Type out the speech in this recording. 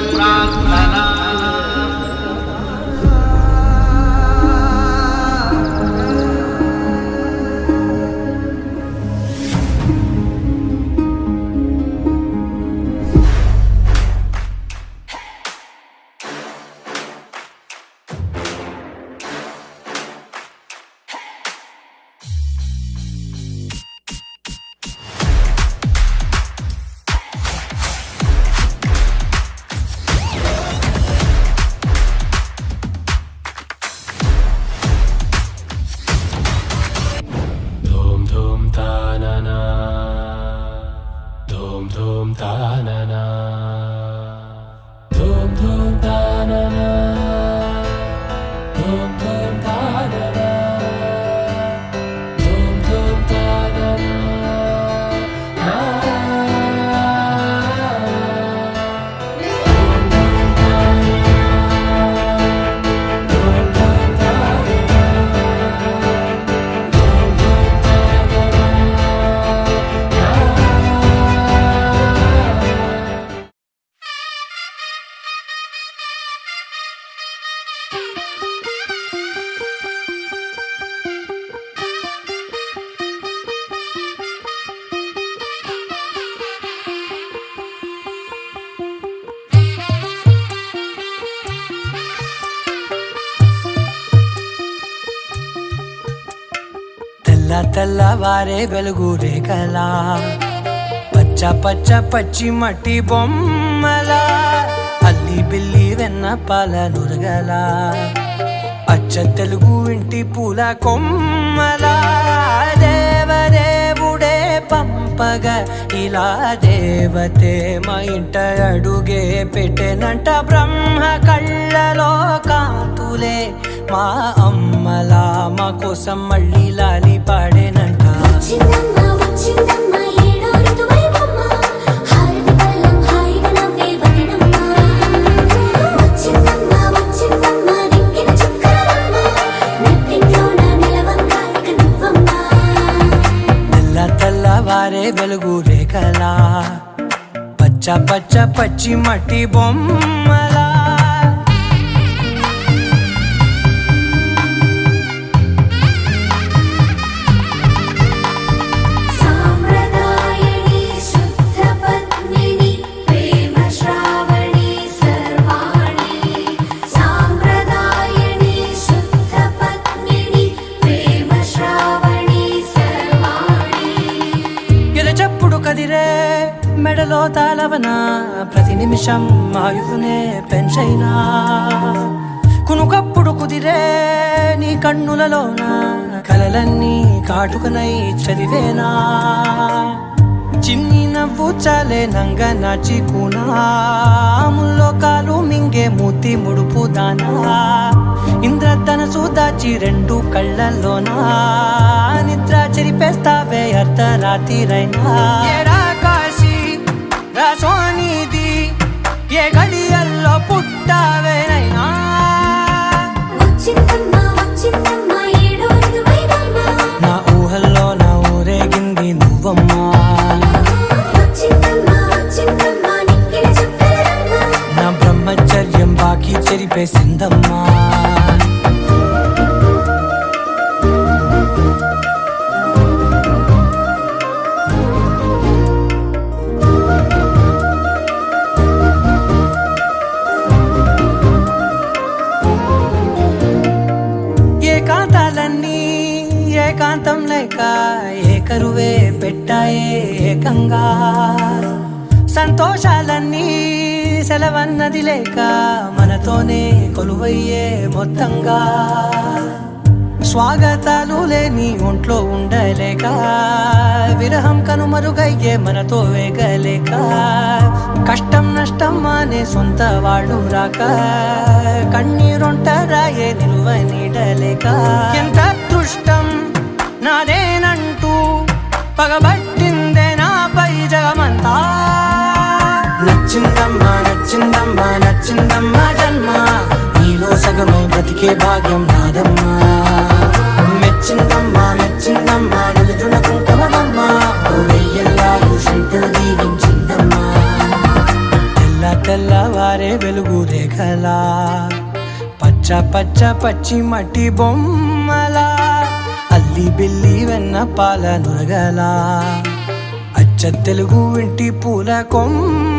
प्रार्थना। తెల్లవారే వెలుగు రేఖలా పచ్చ పచ్చ పచ్చి మట్టి బొమ్మలా అల్లి బిల్లి వెన్న పాల నురగలా అచ్చ తెలుగు ఇంటి పూల కొమ్మలా దేవదేవుడే పంపగ ఇలా దేవతే మా ఇంట అడుగే పెట్టెనంట బ్రహ్మ కళ్ళలో కాంతులే మా అమ్మలా మా కోసం మళ్ళీ లాలి పాడేనంట. తెల్లవారే వెలుగు రేఖలా పచ్చ పచ్చ పచ్చి మట్టి బొమ్మలా మెడలో తాళవన ప్రతి నిమిషం ఆయుధునే పెంచైనా కునుకప్పుడు కుదిరే నీ కన్నులలోన కలలన్నీ కాటుకనై చదివేనా చిన్ని నవ్వు చాలే నంగ నాచి కూనాముల్లో కాలు మింగే మూతి ముడుపు దానా ఇంద్రధనసు దాచి రెండు కళ్ళల్లోనా నిద్ర చెరిపేస్తావే అర్ధరాత్రిరైనా సోనిది ఏ గడియల్లో పుట్టావేనైనా నా ఊహల్లో నా ఊరేగింది నువ్వమ్మా నా బ్రహ్మచర్యం బాకీ చెరిపేసిందమ్మా ఏకాంతం లేక ఏకరువే పెట్టాయే ఏకంగా సంతోషాలన్నీ సెలవన్నది లేక మనతోనే కొలువయ్యే మొత్తంగా స్వాగతాలు లేని ఒంట్లో ఉండలేక విరహం కనుమరుగయ్యే మనతో వేగలేక కష్టం నష్టం అనే సొంత వాడు రాక కన్నీరొంటరాయే నిలువ నీడలేక ఎంత అదృష్టం నాదేనంటూ పగబట్టిందే నాపై జగమంతా నచ్చిందమ్మా నచ్చిందమ్మా నచ్చిందమ్మా జన్మ నీలో సగమై బ్రతికే భాగ్యం నాదమ్మా మెచ్చిందమ్మా మెచ్చిందమ్మా నిలుదున కుంకుమమ్మా వెయ్యల్లా షంటలు దీవించిందమ్మా తెల్లవారే వెలుగు రేఖలా పచ్చ పచ్చ పచ్చి మట్టి బొమ్మలా అల్లి బిల్లి వెన్న పాల నురగలా అచ్చ తెలుగు ఇంటి పూల కొమ్మ